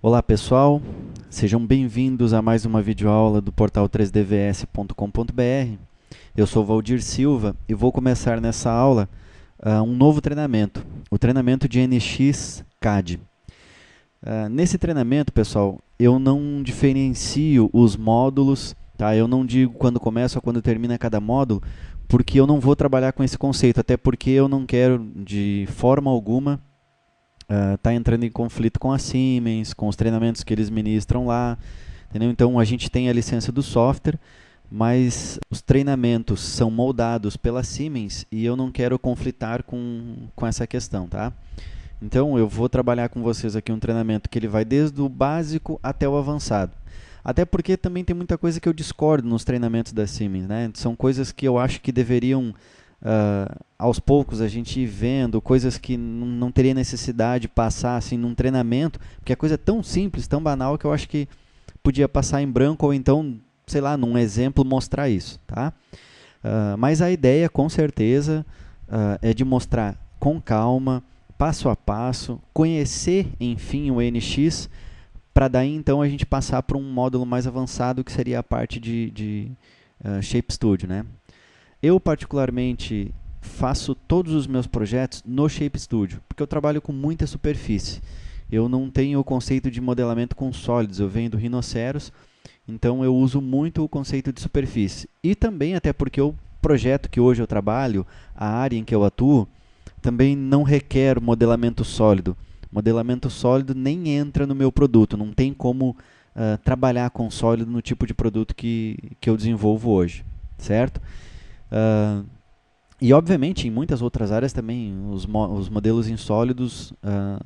Olá pessoal, sejam bem-vindos a mais uma videoaula do portal 3dvs.com.br. Eu sou Valdir Silva e vou começar nessa aula um novo treinamento, o treinamento de NX CAD. Nesse treinamento, pessoal, eu não diferencio os módulos, tá? Eu não digo quando começa ou quando termina cada módulo, porque eu não vou trabalhar com esse conceito, até porque eu não quero de forma alguma está entrando em conflito com a Siemens, com os treinamentos que eles ministram lá, entendeu? Então a gente tem a licença do software, mas os treinamentos são moldados pela Siemens e eu não quero conflitar com essa questão, tá? Então eu vou trabalhar com vocês aqui um treinamento que ele vai desde o básico até o avançado. Até porque também tem muita coisa que eu discordo nos treinamentos da Siemens, né? São coisas que eu acho que deveriam aos poucos a gente ir vendo coisas que não teria necessidade de passar assim num treinamento, porque a coisa é tão simples, tão banal que eu acho que podia passar em branco ou então, sei lá, num exemplo mostrar isso, tá? Mas a ideia, com certeza, é de mostrar com calma, passo a passo, conhecer, enfim, o NX, para daí então a gente passar para um módulo mais avançado que seria a parte de Shape Studio, né? Eu, particularmente, faço todos os meus projetos no Shape Studio, porque eu trabalho com muita superfície. Eu não tenho o conceito de modelamento com sólidos, eu venho do Rhinoceros, então eu uso muito o conceito de superfície. E também até porque o projeto que hoje eu trabalho, a área em que eu atuo, também não requer modelamento sólido. Modelamento sólido nem entra no meu produto, não tem como trabalhar com sólido no tipo de produto que eu desenvolvo hoje, certo? E obviamente em muitas outras áreas também os modelos insólidos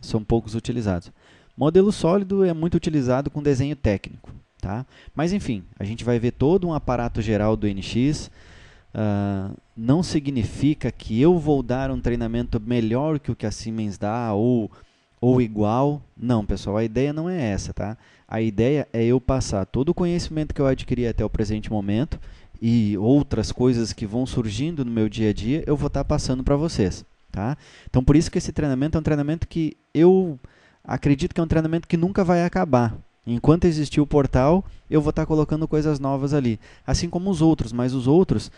são poucos utilizados. Modelo sólido é muito utilizado com desenho técnico, tá? Mas enfim, a gente vai ver todo um aparato geral do NX. Não significa que eu vou dar um treinamento melhor que o que a Siemens dá ou igual. Não, pessoal, a ideia não é essa, tá? A ideia é eu passar todo o conhecimento que eu adquiri até o presente momento e outras coisas que vão surgindo no meu dia a dia, eu vou estar passando para vocês, tá? Então, por isso que esse treinamento é um treinamento que eu acredito que é um treinamento que nunca vai acabar. Enquanto existir o portal, eu vou estar colocando coisas novas ali. Assim como os outros, mas os outros,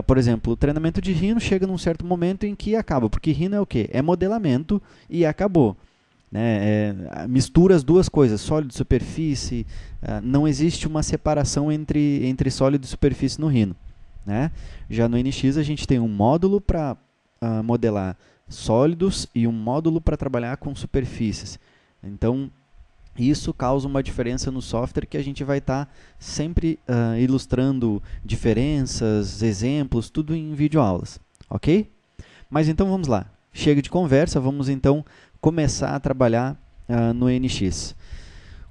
por exemplo, o treinamento de Rhino chega num certo momento em que acaba, porque Rhino é o quê? É modelamento e acabou. Né? Mistura as duas coisas, sólido e superfície, não existe uma separação entre sólido e superfície no Rhino. Né? Já no NX a gente tem um módulo para modelar sólidos e um módulo para trabalhar com superfícies. Então, isso causa uma diferença no software que a gente vai estar sempre ilustrando diferenças, exemplos, tudo em videoaulas, ok? Mas então vamos lá, chega de conversa, vamos então começar a trabalhar no NX.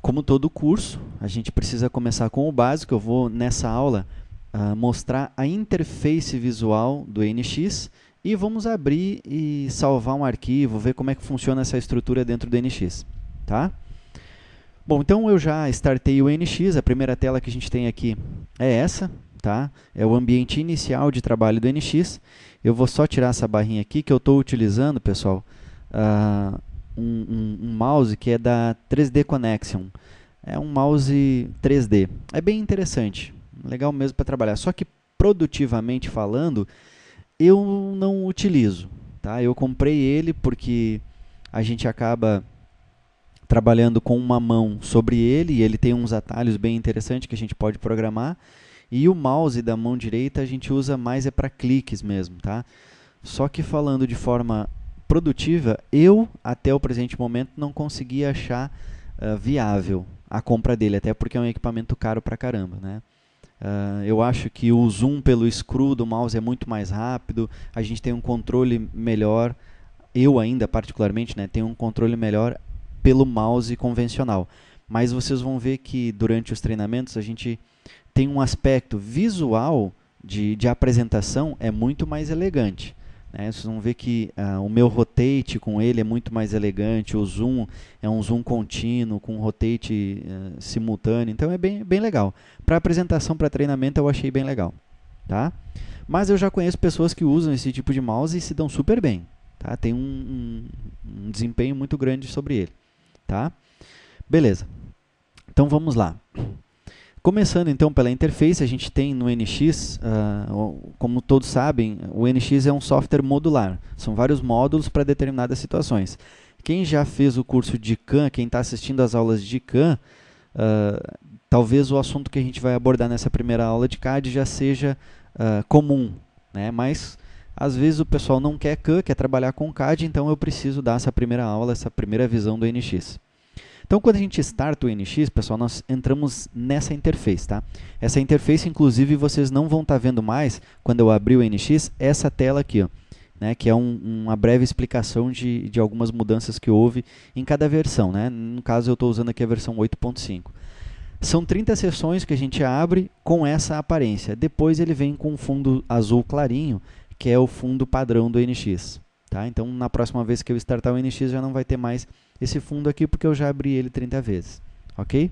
Como todo curso, a gente precisa começar com o básico. Eu vou nessa aula mostrar a interface visual do NX e vamos abrir e salvar um arquivo, ver como é que funciona essa estrutura dentro do NX, tá? Bom, então eu já startei o NX, a primeira tela que a gente tem aqui é essa, tá? É o ambiente inicial de trabalho do NX. Eu vou só tirar essa barrinha aqui que eu estou utilizando, pessoal, um mouse que é da 3D Connection. É um mouse 3D. É bem interessante, legal mesmo para trabalhar. Só que produtivamente falando, eu não utilizo, tá? Eu comprei ele porque a gente acaba trabalhando com uma mão sobre ele, e ele tem uns atalhos bem interessantes que a gente pode programar, e o mouse da mão direita a gente usa mais para cliques mesmo, tá? Só que falando de forma produtiva, eu até o presente momento não consegui achar viável a compra dele, até porque é um equipamento caro pra caramba, né? Eu acho que o zoom pelo screw do mouse é muito mais rápido, a gente tem um controle melhor, eu ainda particularmente, né, tenho um controle melhor pelo mouse convencional. Mas vocês vão ver que durante os treinamentos a gente tem um aspecto visual de apresentação é muito mais elegante. Né? Vocês vão ver que o meu rotate com ele é muito mais elegante, o zoom é um zoom contínuo, com rotate simultâneo, então é bem legal. Para apresentação, para treinamento eu achei bem legal. Tá? Mas eu já conheço pessoas que usam esse tipo de mouse e se dão super bem. Tá? Tem um desempenho muito grande sobre ele. Tá? Beleza. Então vamos lá. Começando então pela interface, a gente tem no NX, como todos sabem, o NX é um software modular. São vários módulos para determinadas situações. Quem já fez o curso de CAM, quem está assistindo às aulas de CAM, talvez o assunto que a gente vai abordar nessa primeira aula de CAD já seja comum, né? Mas às vezes o pessoal não quer CAM, quer trabalhar com CAD, então eu preciso dar essa primeira aula, essa primeira visão do NX. Então, quando a gente starta o NX, pessoal, nós entramos nessa interface, tá? Essa interface, inclusive, vocês não vão estar vendo mais, quando eu abrir o NX, essa tela aqui, ó, né? Que é uma breve explicação de algumas mudanças que houve em cada versão, né? No caso, eu estou usando aqui a versão 8.5. São 30 sessões que a gente abre com essa aparência. Depois ele vem com um fundo azul clarinho, que é o fundo padrão do NX. Tá? Então, na próxima vez que eu startar o NX, já não vai ter mais esse fundo aqui, porque eu já abri ele 30 vezes. Ok?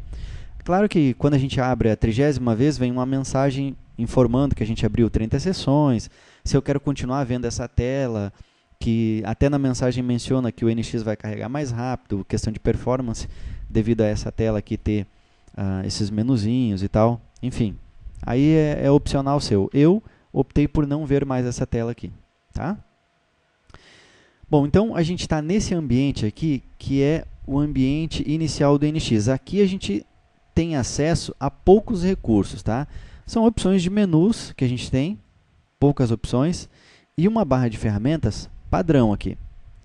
Claro que quando a gente abre a 30ª vez, vem uma mensagem informando que a gente abriu 30 sessões. Se eu quero continuar vendo essa tela, que até na mensagem menciona que o NX vai carregar mais rápido, questão de performance, devido a essa tela aqui ter esses menuzinhos e tal. Enfim, aí é opcional seu. Eu optei por não ver mais essa tela aqui. Tá? Bom, então a gente está nesse ambiente aqui, que é o ambiente inicial do NX. Aqui a gente tem acesso a poucos recursos, tá? São opções de menus que a gente tem, poucas opções, e uma barra de ferramentas padrão aqui,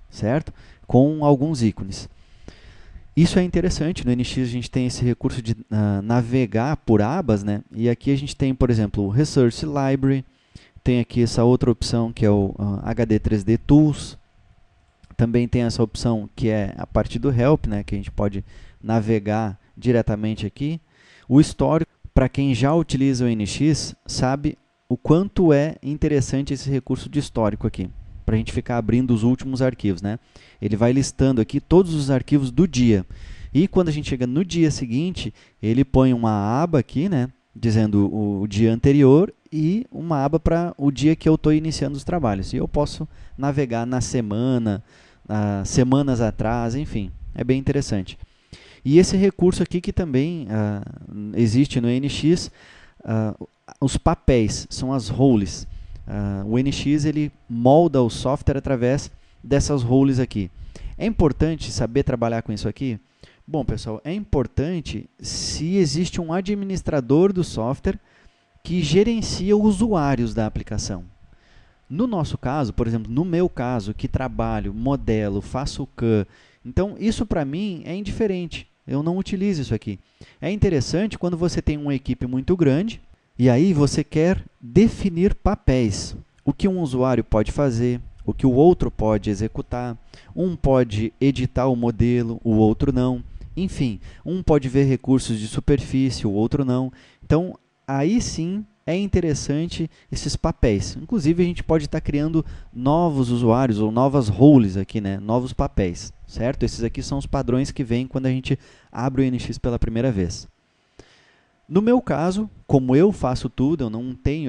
certo? Com alguns ícones. Isso é interessante, no NX a gente tem esse recurso de navegar por abas, né? E aqui a gente tem, por exemplo, o Resource Library, tem aqui essa outra opção que é o HD 3D Tools. Também tem essa opção que é a parte do Help, né, que a gente pode navegar diretamente aqui. O histórico, para quem já utiliza o NX, sabe o quanto é interessante esse recurso de histórico aqui, para a gente ficar abrindo os últimos arquivos, né? Ele vai listando aqui todos os arquivos do dia. E quando a gente chega no dia seguinte, ele põe uma aba aqui, né, dizendo o dia anterior e uma aba para o dia que eu estou iniciando os trabalhos. E eu posso navegar na semana, semanas atrás, enfim, é bem interessante. E esse recurso aqui que também existe no NX, os papéis, são as roles. O NX ele molda o software através dessas roles aqui. É importante saber trabalhar com isso aqui? Bom, pessoal, é importante se existe um administrador do software que gerencia os usuários da aplicação. No nosso caso, por exemplo, no meu caso, que trabalho, modelo, faço CAM, então isso para mim é indiferente, eu não utilizo isso aqui. É interessante quando você tem uma equipe muito grande e aí você quer definir papéis. O que um usuário pode fazer, o que o outro pode executar, um pode editar o modelo, o outro não. Enfim, um pode ver recursos de superfície, o outro não. Então, aí sim é interessante esses papéis. Inclusive, a gente pode estar criando novos usuários ou novas roles aqui, né? Novos papéis, certo? Esses aqui são os padrões que vêm quando a gente abre o NX pela primeira vez. No meu caso, como eu faço tudo,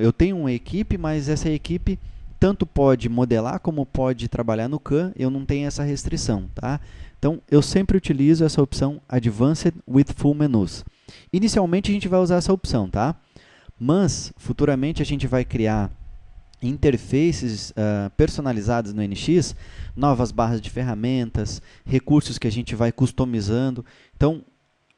eu tenho uma equipe, mas essa equipe tanto pode modelar como pode trabalhar no CAM, eu não tenho essa restrição, tá? Então, eu sempre utilizo essa opção Advanced with Full Menus. Inicialmente, a gente vai usar essa opção, tá? Mas, futuramente, a gente vai criar interfaces personalizadas no NX, novas barras de ferramentas, recursos que a gente vai customizando. Então,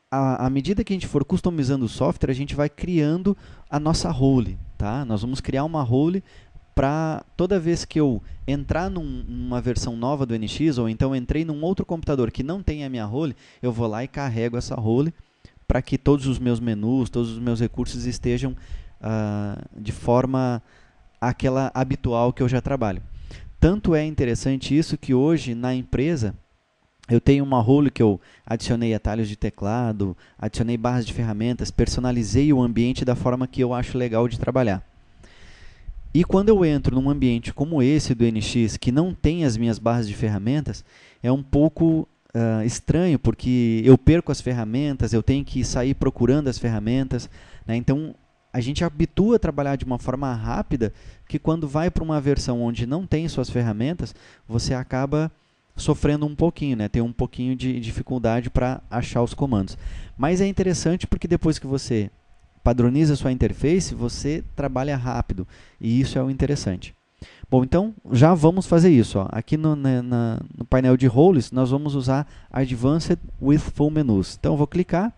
à medida que a gente for customizando o software, a gente vai criando a nossa role. Tá? Nós vamos criar uma role para toda vez que eu entrar numa versão nova do NX, ou então entrei num outro computador que não tem a minha role, eu vou lá e carrego essa role para que todos os meus menus, todos os meus recursos estejam de forma aquela habitual que eu já trabalho. Tanto é interessante isso que hoje na empresa eu tenho uma role que eu adicionei atalhos de teclado, adicionei barras de ferramentas, personalizei o ambiente da forma que eu acho legal de trabalhar. E quando eu entro num ambiente como esse do NX, que não tem as minhas barras de ferramentas, é um pouco estranho, porque eu perco as ferramentas, eu tenho que sair procurando as ferramentas, né? Então, a gente habitua a trabalhar de uma forma rápida, que quando vai para uma versão onde não tem suas ferramentas, você acaba sofrendo um pouquinho, né? Tem um pouquinho de dificuldade para achar os comandos. Mas é interessante porque depois que você padroniza a sua interface, você trabalha rápido, e isso é o interessante. Bom, então já vamos fazer isso. Ó. Aqui no painel de roles, nós vamos usar Advanced with Full Menus. Então eu vou clicar,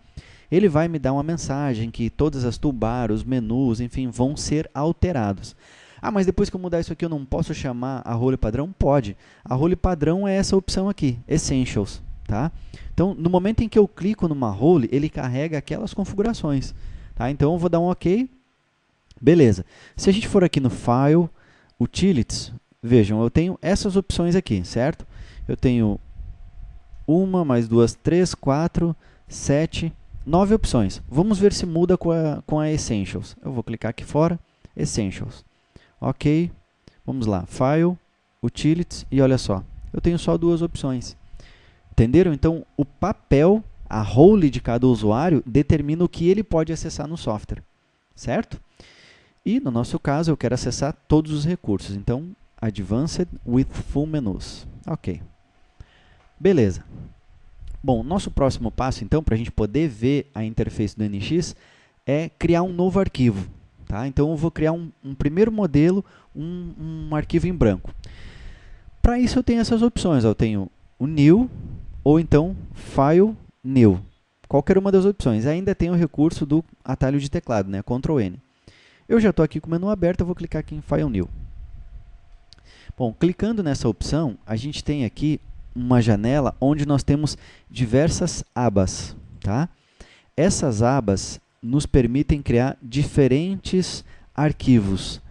ele vai me dar uma mensagem que todas as toolbars, os menus, enfim, vão ser alterados. Ah, mas depois que eu mudar isso aqui, eu não posso chamar a role padrão? Pode. A role padrão é essa opção aqui, Essentials. Tá? Então, no momento em que eu clico numa role, ele carrega aquelas configurações. Tá? Então, eu vou dar um OK. Beleza. Se a gente for aqui no File, Utilities, vejam, eu tenho essas opções aqui, certo? Eu tenho 1, mais 2, 3, 4, 7, 9 opções. Vamos ver se muda com a Essentials. Eu vou clicar aqui fora, Essentials. Ok, vamos lá, File, Utilities, e olha só, eu tenho só 2 opções. Entenderam? Então, o papel, a role de cada usuário, determina o que ele pode acessar no software, certo? E, no nosso caso, eu quero acessar todos os recursos. Então, Advanced with Full Menus. Ok. Beleza. Bom, nosso próximo passo, então, para a gente poder ver a interface do NX, é criar um novo arquivo. Tá? Então, eu vou criar um primeiro modelo, um arquivo em branco. Para isso, eu tenho essas opções. Eu tenho o New, ou então File New. Qualquer uma das opções. Ainda tem o recurso do atalho de teclado, né? Ctrl N. Eu já estou aqui com o menu aberto, eu vou clicar aqui em File New. Bom, clicando nessa opção, a gente tem aqui uma janela onde nós temos diversas abas. Tá? Essas abas nos permitem criar diferentes arquivos.